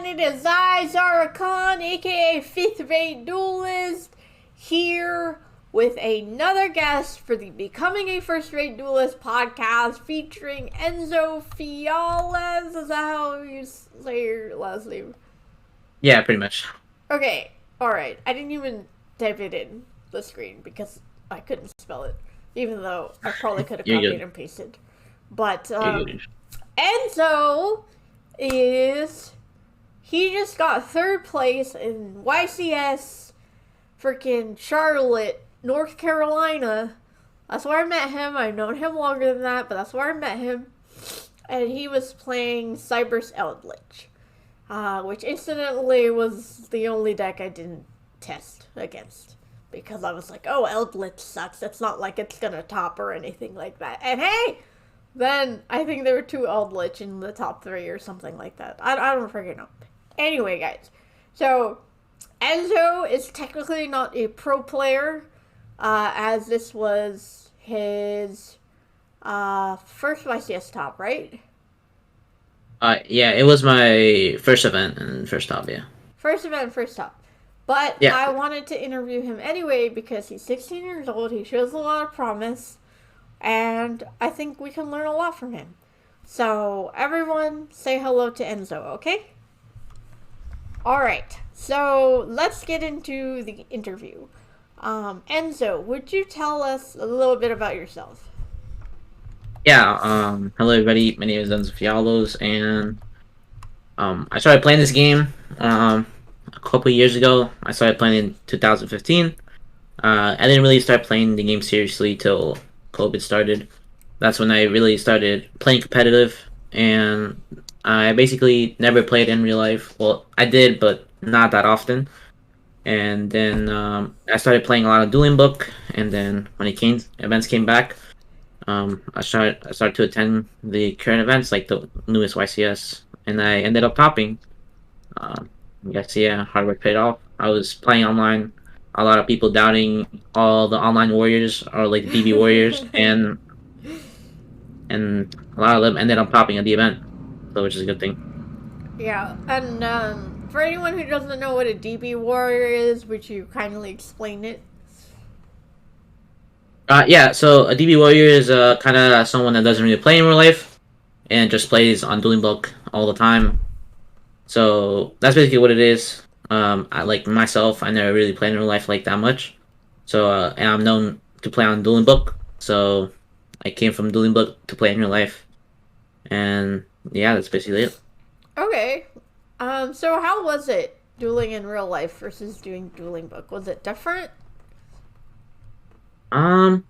everyone, it is I, Zara Khan, aka 5th Rate Duelist, here with another guest for the Becoming a First Rate Duelist podcast featuring Enzo Fiallos. Is that how you say your last name? Yeah, pretty much. Okay, alright. I didn't even type it in the screen because I couldn't spell it, even though I probably could have You're copied good. and pasted. But, You're good. Enzo is he just got third place in YCS freaking Charlotte, North Carolina. That's where I met him. I've known him longer than that, but that's where I met him. And he was playing Cyber's Eldritch, which incidentally was the only deck I didn't test against. Because I was like, oh, Eldritch sucks. It's not like it's gonna top or anything like that. And hey, then I think there were two Eldritch in the top three or something like that. I don't freaking know. Anyway, guys, so Enzo is technically not a pro player, as this was his first YCS top, right? Yeah, it was my first event and first top. Yeah. First event, first top. But Yeah. I wanted to interview him anyway because he's 16 years old, he shows a lot of promise, and I think we can learn a lot from him. So, everyone, say hello to Enzo, okay? Alright, so let's get into the interview. Enzo, would you tell us a little bit about yourself? Yeah. Hello, everybody. My name is Enzo Fiallos, and I started playing this game a couple of years ago. I started playing in 2015. I didn't really start playing the game seriously till COVID started. That's when I really started playing competitive, and I basically never played in real life. Well, I did, but not that often. And then I started playing a lot of Dueling Book, and then when events came back, I started to attend the current events like the newest YCS, and I ended up topping. I guess yeah, hard work paid off. I was playing online, a lot of people doubting all the online warriors or like the DB warriors, and a lot of them ended up topping at the event, so which is a good thing. Yeah, and for anyone who doesn't know what a DB warrior is, would you kindly explain it? Yeah, so a DB warrior is kind of someone that doesn't really play in real life and just plays on Dueling Book all the time. So that's basically what it is. I like myself. I never really played in real life like that much. So and I'm known to play on Dueling Book. So I came from Dueling Book to play in real life, and yeah, that's basically it. Okay. So how was it dueling in real life versus doing dueling book? Was it different? Um,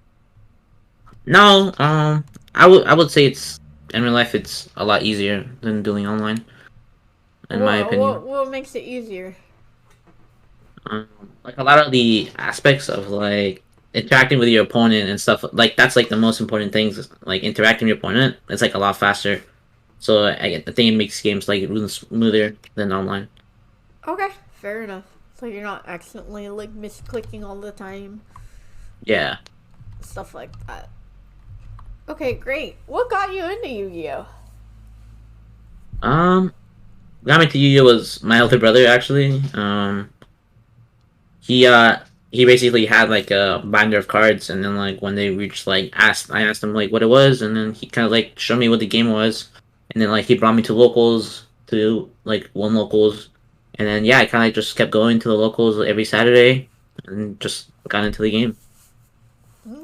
no. I would say it's in real life. It's a lot easier than dueling online, in my opinion. What makes it easier? Um, like a lot of the aspects of like interacting with your opponent and stuff like that's like the most important things. Like interacting with your opponent, it's like a lot faster. So I think it makes games like really smoother than online. Okay, fair enough. So you're not accidentally like misclicking all the time, Yeah. stuff like that. Okay, great. What got you into Yu-Gi-Oh? Um, got me to Yu was my elder brother actually. He he basically had like a binder of cards, and then like when they reached like asked I asked him like what it was, and then he kind of like showed me what the game was, and then like he brought me to locals to like one locals, and then yeah, I kind of just kept going to the locals every Saturday, and just got into the game.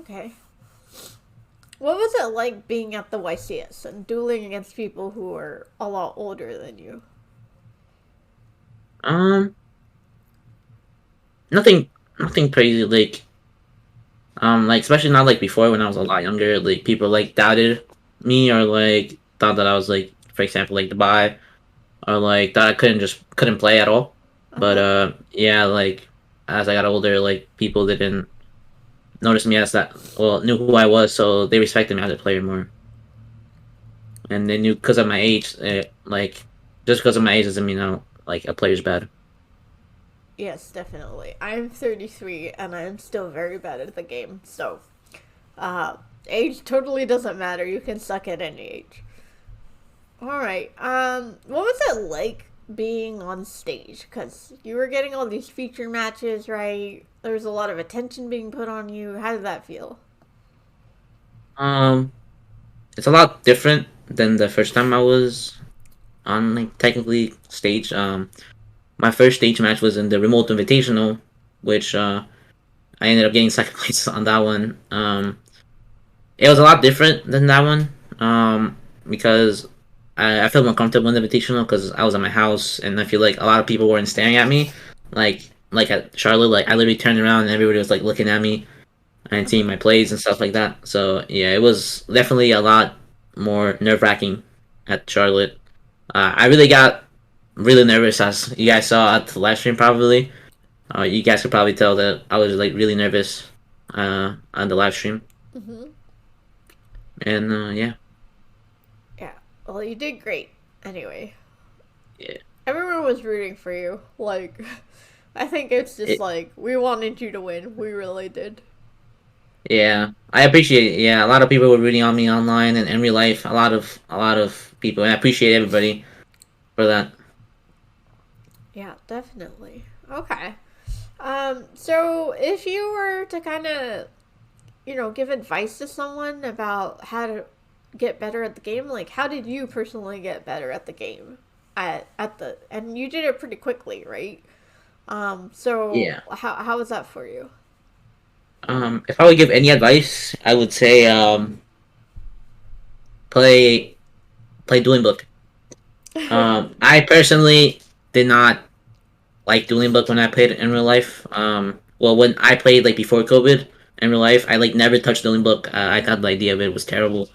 Okay. What was it like being at the YCS and dueling against people who are a lot older than you? Um, nothing nothing crazy like especially not like before when I was a lot younger. Like people like doubted me or like thought that I was like for example like the buy or like that I couldn't play at all. Uh But huh. yeah, like as I got older, like people didn't notice me as that well knew who I was, so they respected me as a player more, and they knew because of my age. Like just because of my age doesn't mean like a player's bad. Yes, definitely. I'm 33 and I'm still very bad at the game, so uh, age totally doesn't matter. You can suck at any age. All right. What was it like being on stage? Because you were getting all these feature matches, right? There was a lot of attention being put on you. How did that feel? Um, it's a lot different than the first time I was on like technically stage. My first stage match was in the remote invitational, which I ended up getting second place on that one. It was a lot different than that one. Because I felt more comfortable in the invitational because I was at my house and I feel like a lot of people weren't staring at me, like at Charlotte. Like I literally turned around and everybody was like looking at me and seeing my plays and stuff like that. So yeah, it was definitely a lot more nerve wracking at Charlotte. I really got really nervous as you guys saw at the live stream probably. You guys could probably tell that I was like really nervous on the live stream, Mm-hmm. and yeah, Yeah. Well, you did great. Anyway, yeah, everyone was rooting for you. Like, I think it's just it, like we wanted you to win. We really did. yeah. I appreciate it. Yeah, a lot of people were rooting on me online and in real life. A lot of people, and I appreciate everybody for that. Yeah, definitely. Okay. So if you were to kind of, give advice to someone about how to get better at the game, like how did you personally get better at the game? And you did it pretty quickly, right? So Yeah. how was that for you? If I would give any advice, I would say play play Dueling Book. I personally did not like Dueling Book when I played it in real life. Well, when I played like before COVID in real life, I like never touched Dueling Book. I thought the idea of it was terrible,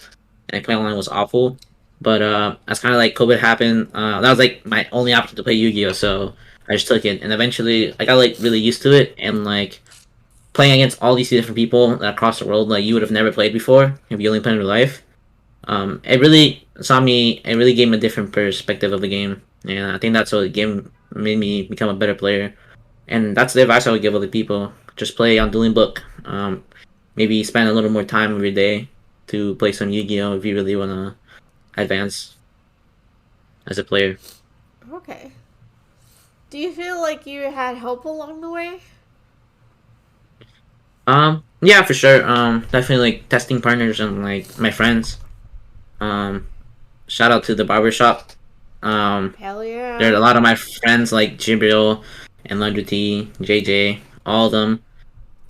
and playing online was awful. But as kind of like COVID happened, that was like my only option to play Yu-Gi-Oh. So I just took it, and eventually I got like really used to it, and like playing against all these different people across the world, like you would have never played before if you only played in real life. It really saw me. It really gave me a different perspective of the game, and I think that's what the game made me become a better player. And that's the advice I would give other people: just play on Dueling Book. Maybe spend a little more time every day to play some Yu-Gi-Oh if you really wanna advance as a player. Okay. Do you feel like you had help along the way? Yeah, for sure. Definitely like testing partners and like my friends. Um, Shout out to the barbershop. Um, Hell There are yeah. a lot of my friends like Jibril and Landry T, JJ, all of them,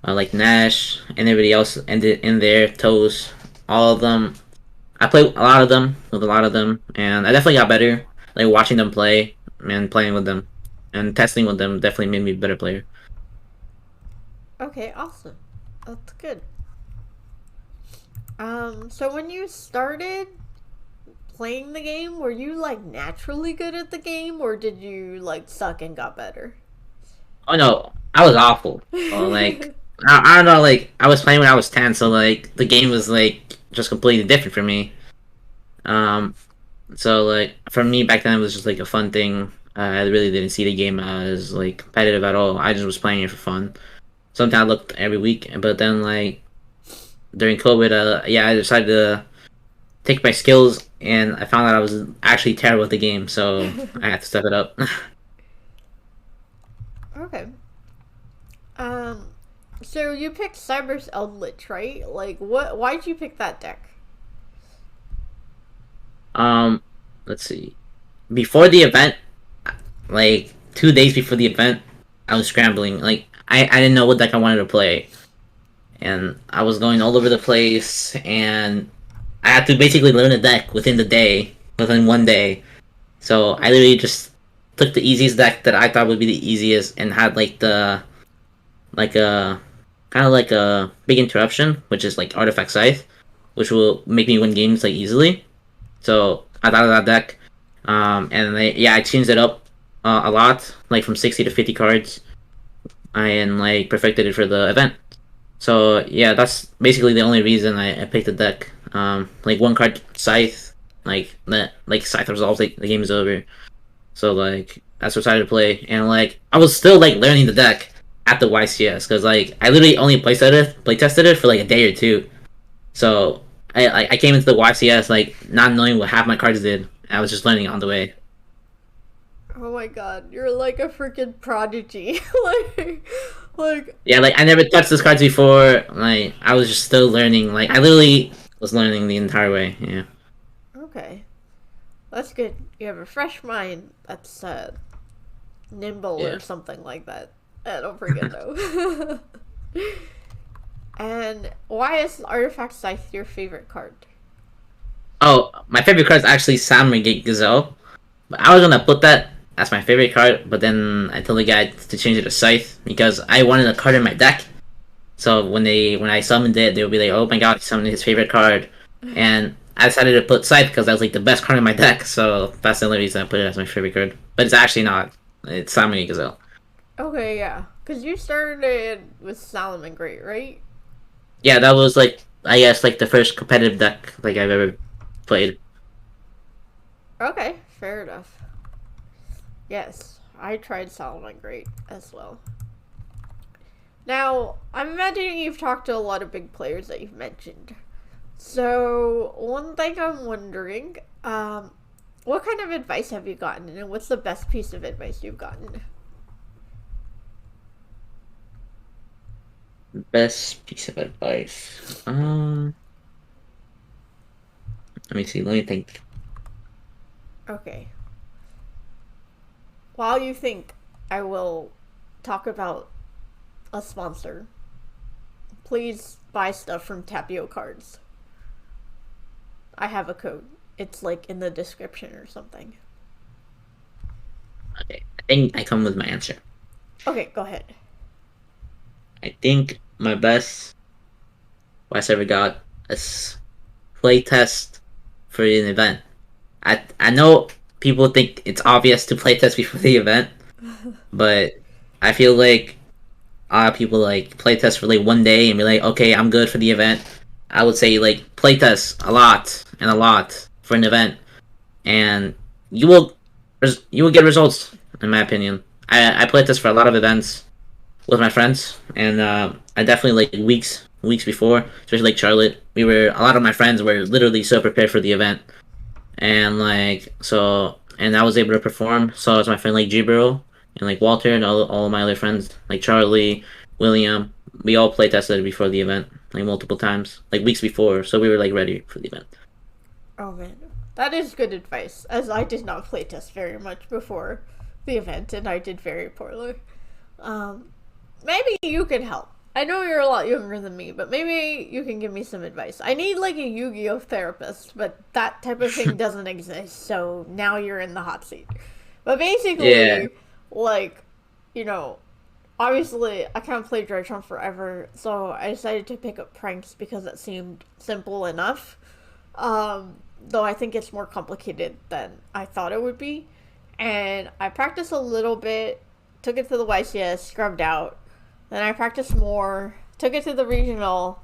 like Nash and everybody else ended in there, Toes, all of them. I played a lot of them with a lot of them, and I definitely got better. Like watching them play and playing with them and testing with them definitely made me a better player. Okay, awesome. That's good. So when you started playing the game, were you like naturally good at the game or did you like suck and got better? Oh no, I was awful. Like I don't know, like I was playing when I was 10, so like the game was like just completely different for me. Um, So like for me back then it was just like a fun thing. I really didn't see the game as like competitive at all. I just was playing it for fun. Sometimes I looked every week, but then like during COVID, yeah, I decided to take my skills, and I found out I was actually terrible at the game, so I had to step it up. Okay. Um, so you picked Cyber's Eldritch, right? Like, why'd you pick that deck? um, let's see. Before the event, like 2 days before the event, I was scrambling. Like I didn't know what deck I wanted to play, and I was going all over the place, and I had to basically learn a deck within the day, within 1 day. So I literally just took the easiest deck that I thought would be the easiest, and had like a kind of like a big interruption, which is like Artifact Scythe, which will make me win games like easily. So I thought of that deck, and yeah, I changed it up a lot, like from 60 to 50 cards, and like perfected it for the event. So yeah, that's basically the only reason I picked the deck. Like one card Scythe, like that, like Scythe resolves, like the game is over. So like that's what I decided to play, and like I was still like learning the deck at the YCS because like I literally only play tested it for like a day or two. So I came into the YCS like not knowing what half my cards did. I was just learning on the way. Oh my god, you're like a freaking prodigy. like, Yeah, like I never touched those cards before. Like I was just still learning. Like I literally was learning the entire way. Yeah. okay. That's good. You have a fresh mind that's nimble Yeah. or something like that. I don't forget though. And why is Artifact Scythe your favorite card? Oh, my favorite card is actually Samurai Gazelle. But I was gonna put that as my favorite card, but then I told the guy to change it to Scythe because I wanted a card in my deck. So when I summoned it, they would be like, "Oh my god, he summoned his favorite card," and I decided to put Scythe because that was like the best card in my deck. So that's the only reason I put it as my favorite card. But it's actually not. It's Samurai Gazelle. Okay, yeah. Because you started with Salomon Great, right? Yeah, that was like I guess like the first competitive deck like I've ever played. Okay, fair enough. Yes, I tried Salomon Great as well. Now, I'm imagining you've talked to a lot of big players that you've mentioned. So, one thing I'm wondering, what kind of advice have you gotten, and what's the best piece of advice you've gotten? Best piece of advice. Let me see. Let me think. Okay. While you think, I will talk about a sponsor. Please buy stuff from Tapio Cards. I have a code. It's like in the description or something. Okay, I think I come with my answer. Okay, go ahead. I think my best advice I ever got is play test for an event. I know people think it's obvious to play test before the event, but I feel like a lot of people like play test for like one day and be like, okay, I'm good for the event. I would say like play test a lot and a lot for an event, and you will get results in my opinion. I play test for a lot of events with my friends, and I definitely like weeks before, especially like Charlotte. A lot of my friends were literally so prepared for the event, and and I was able to perform. So was my friend like Gabriel and like Walter and all of my other friends like Charlie, William. We all play tested before the event like multiple times, like weeks before, so we were like ready for the event. Oh man, that is good advice, as I did not playtest very much before the event and I did very poorly. Um, Maybe you can help. I know you're a lot younger than me, but maybe you can give me some advice. I need like a Yu-Gi-Oh therapist, but that type of thing doesn't exist, so now you're in the hot seat. But Yeah, basically, like, you know, obviously I can't play Dredge forever, so I decided to pick up pranks because it seemed simple enough. Though I think it's more complicated than I thought it would be. And I practiced a little bit, took it to the YCS, scrubbed out. Then I practiced more, took it to the regional,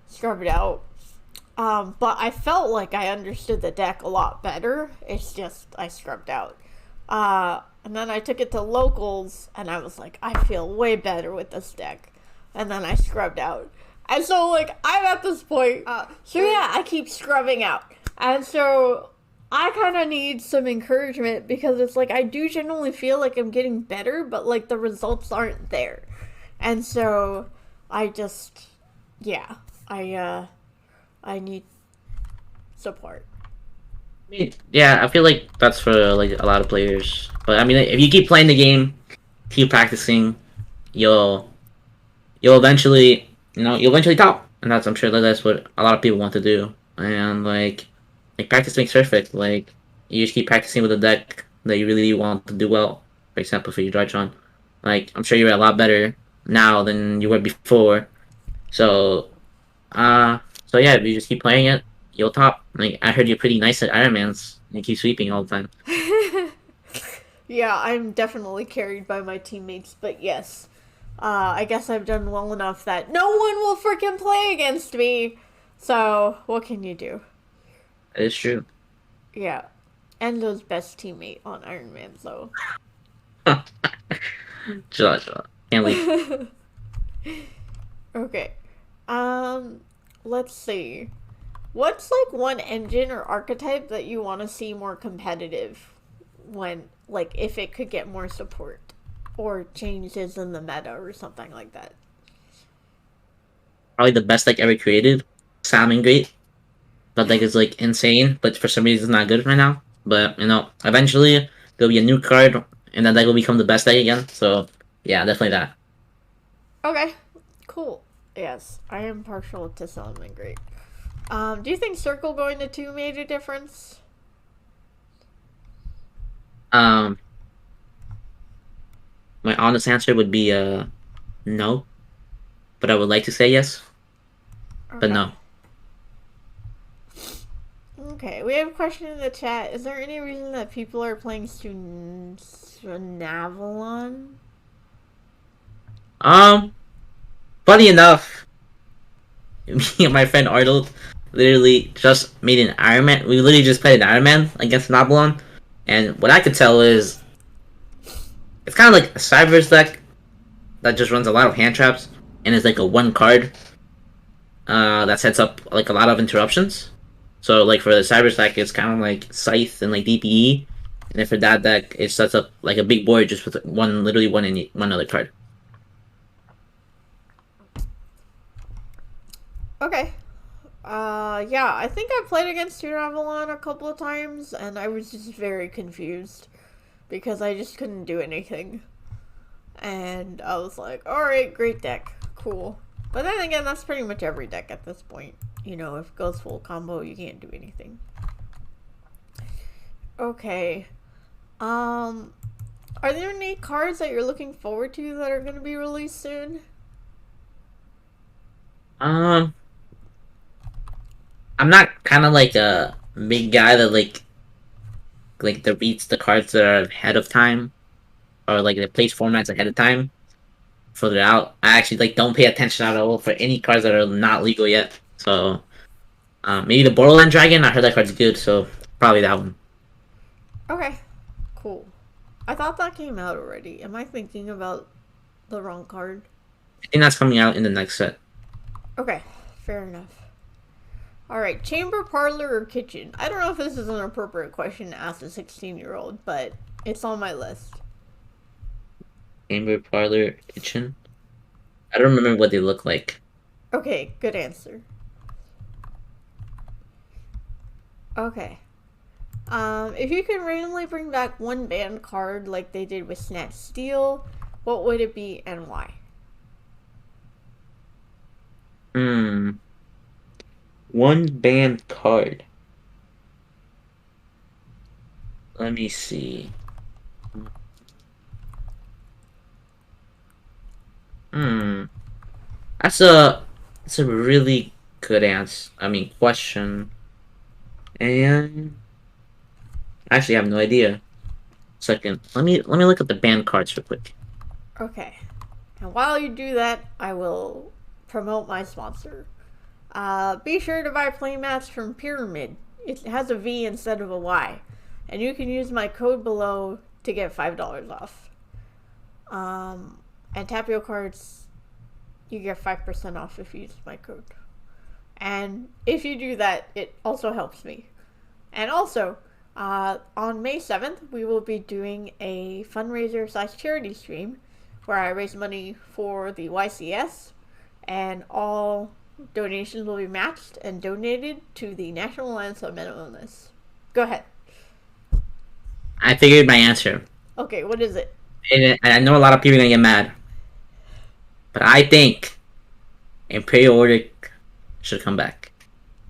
scrubbed out. But I felt like I understood the deck a lot better. It's just I scrubbed out. And then I took it to locals, and I was like, I feel way better with this deck. And then I scrubbed out. And so, like, I'm at this point. So, yeah, I keep scrubbing out. And so, I kind of need some encouragement because it's like I do generally feel like I'm getting better, but, like, the results aren't there. And so, I just, yeah, I need support. yeah. I feel like that's for like a lot of players. But I mean, if you keep playing the game, keep practicing, you'll you'll eventually you'll eventually top, and I'm sure that's what a lot of people want to do. And like practice makes perfect. Like you just keep practicing with a deck that you really want to do well. For example, for you Drytron, like I'm sure you're a lot better now than you were before. So uh so yeah, if you just keep playing it, you'll top. Like I heard you're pretty nice at Iron Man's. You keep sweeping all the time. Yeah, I'm definitely carried by my teammates, but yes. I guess I've done well enough that no one will freaking play against me. So, what can you do? It is true. Yeah. Enzo's best teammate on Iron Man, so. Chill. Can't leave. Okay. Let's see. What's like one engine or archetype that you want to see more competitive when Like if it could get more support or changes in the meta or something like that. Probably the best deck ever created. Salmon great. That deck is like insane, but for some reason it's not good right now. But eventually there'll be a new card, and that deck will become the best deck again. So yeah, definitely that. Okay, cool. Yes, I am partial to Solomon Great. Do you think Circle going to 2 made a difference? Um, my honest answer would be no, but I would like to say yes, but Okay. no. Okay, we have a question in the chat. Is there any reason that people are playing Navalon? Um, funny enough, me and my friend Arnold literally just made an Iron Man. We literally just played an Iron Man against Nabalon, and what I could tell is it's kind of like a Cyber's deck that just runs a lot of hand traps and is like a one card that sets up like a lot of interruptions. So like for the Cyber's deck, it's kind of like Scythe and like DPE, and then for that deck, it sets up like a big board just with literally one other card. Okay. Yeah, I think I played against Navalon a couple of times, and I was just very confused because I just couldn't do anything. And I was like, alright, great deck. Cool. But then again, that's pretty much every deck at this point. You know, if it goes full combo, you can't do anything. Okay. Are there any cards that you're looking forward to that are going to be released soon? Um, I'm not kind of like a big guy that that reads the cards that are ahead of time or like that plays formats ahead of time further out. I actually like don't pay attention at all for any cards that are not legal yet. So maybe the Borderland Dragon. I heard that card's good, so probably that one. Okay. Cool. I thought that came out already. Am I thinking about the wrong card? I think that's coming out in the next set. Okay. Fair enough. Alright, chamber, parlor, or kitchen? I don't know if this is an appropriate question to ask a 16-year-old, but it's on my list. Chamber, parlor, kitchen. I don't remember what they look like. Okay, good answer. Okay. If you could randomly bring back one banned card like they did with Snatch Steel, what would it be and why? Hmm. One banned card. Let me see. Hmm. That's a really good answer. I mean, question. And I actually have no idea. Second, let me look at the banned cards real quick. Okay. And while you do that, I will promote my sponsor. Be sure to buy playmats from Pyramid. It has a V instead of a Y. And you can use my code below to get $5 off. And Tapio cards, you get 5% off if you use my code. And if you do that, it also helps me. And also, on May 7th, we will be doing a fundraiser / charity stream where I raise money for the YCS, and all donations will be matched and donated to the National Alliance on Mental Illness. Go ahead. I figured my answer. Okay, what is it? And I know a lot of people are gonna get mad, but I think Imperial Order should come back.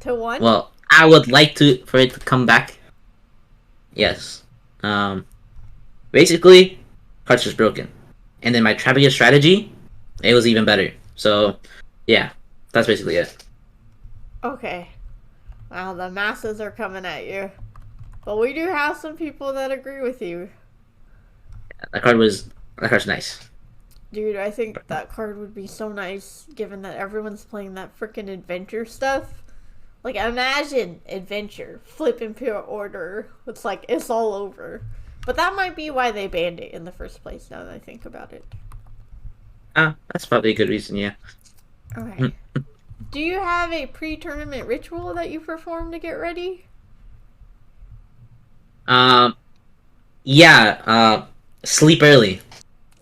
To one? Well, I would like for it to come back. Yes. Basically, cards was broken, and then my Traviga strategy, it was even better. So, yeah, that's basically it. Okay. Wow, the masses are coming at you. But we do have some people that agree with you. That card's nice. Dude, I think that card would be so nice given that everyone's playing that freaking adventure stuff. Like, imagine adventure, flip Imperial Order. It's like, it's all over. But that might be why they banned it in the first place, now that I think about it. That's probably a good reason, yeah. Okay. Do you have a pre-tournament ritual that you perform to get ready? Um, Yeah, sleep early.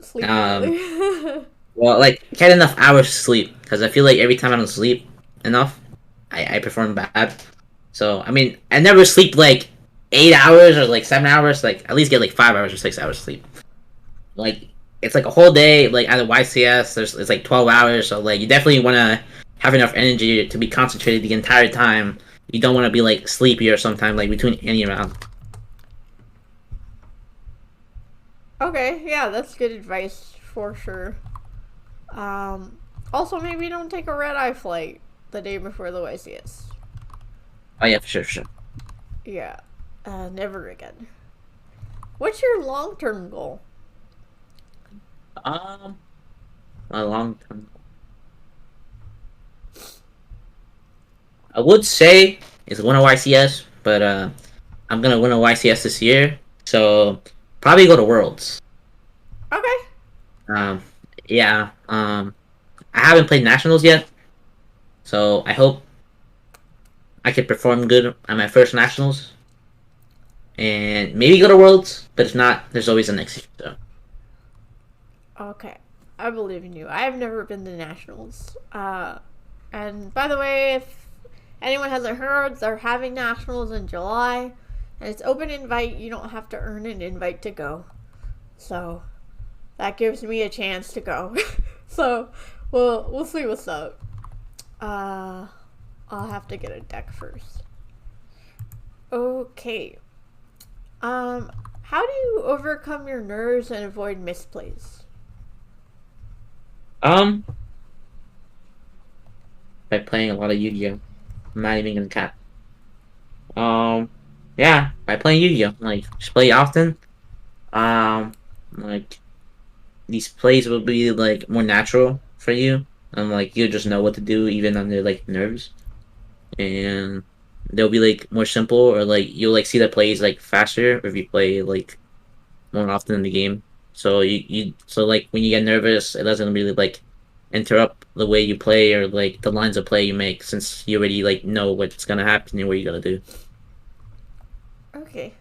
Sleep Um, early. well, like get enough hours to sleep because I feel like every time I don't sleep enough, I perform bad. So I mean, I never sleep like 8 hours or like 7 hours. Like at least get like 5 hours or 6 hours sleep. Like it's like a whole day. Like at a YCS, it's like 12 hours. So like you definitely want to have enough energy to be concentrated the entire time. You don't want to be like sleepy or sometime like between any round. Okay, yeah, that's good advice for sure. Also, maybe don't take a red eye flight the day before the YCS. Oh yeah, for sure, for sure. Yeah, never again. What's your long term goal? Um, a long time. I would say is win a YCS, but I'm gonna win a YCS this year, so probably go to Worlds. Okay. Um, yeah. I haven't played nationals yet, so I hope I can perform good at my first nationals and maybe go to Worlds. But if not, there's always the next year. So. Okay. I believe in you. I have never been to nationals. And by the way, if anyone hasn't heard, they're having nationals in July, and it's open invite. You don't have to earn an invite to go. So that gives me a chance to go. So we'll see what's up. Uh, I'll have to get a deck first. Okay. How do you overcome your nerves and avoid misplays? Um, by playing a lot of Yu-Gi-Oh. I'm not even gonna cap. Um, yeah, by playing Yu-Gi-Oh. Like just play often. Like these plays will be like more natural for you, and like you just know what to do even under like nerves, and they'll be like more simple, or like you'll like see the plays like faster if you play like more often in the game. So so like when you get nervous, it doesn't really like interrupt the way you play or like the lines of play you make, since you already like know what's gonna happen and what you're gonna do. Okay.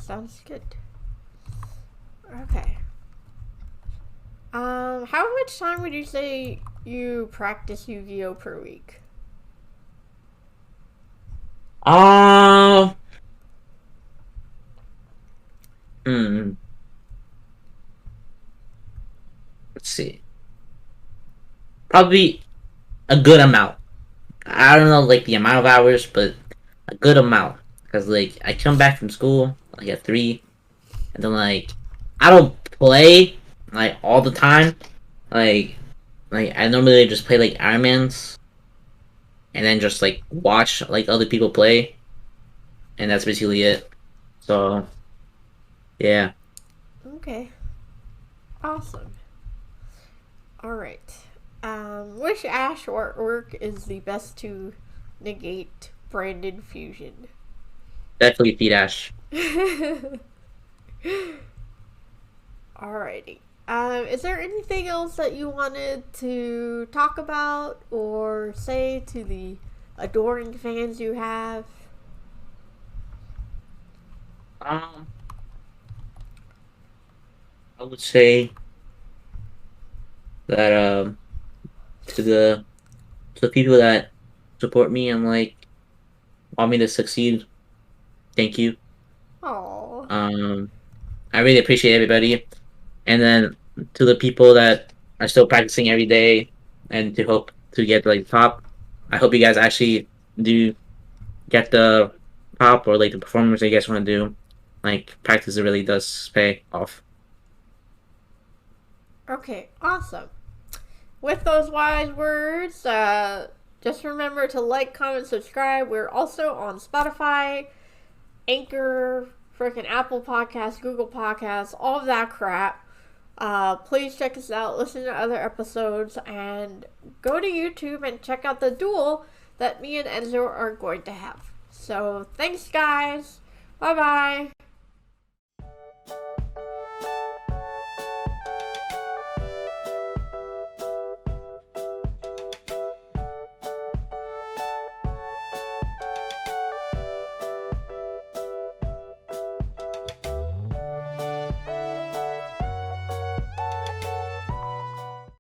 Sounds good. Okay. How much time would you say you practice Yu-Gi-Oh per week? Uh, hmm, let's see. Probably a good amount. I don't know like the amount of hours, but a good amount. Because like I come back from school like at 3, and then like I don't play like all the time. Like I normally just play like Iron Man's, and then just like watch like other people play, and that's basically it. So yeah. Okay. Awesome. All right. Which Ash artwork is the best to negate Brandon fusion? Definitely feed Ash. Alrighty. Is there anything else that you wanted to talk about or say to the adoring fans you have? Um, I would say that to the people that support me and like want me to succeed, thank you. Oh. Um, I really appreciate everybody, and then to the people that are still practicing every day and to hope to get like top. I hope you guys actually do get the top or like the performance that you guys want to do. Like practice, it really does pay off. Okay, awesome. With those wise words, just remember to like, comment, subscribe. We're also on Spotify, Anchor, freaking Apple Podcasts, Google Podcasts, all of that crap. Please check us out, listen to other episodes, and go to YouTube and check out the duel that me and Enzo are going to have. So, thanks, guys. Bye bye.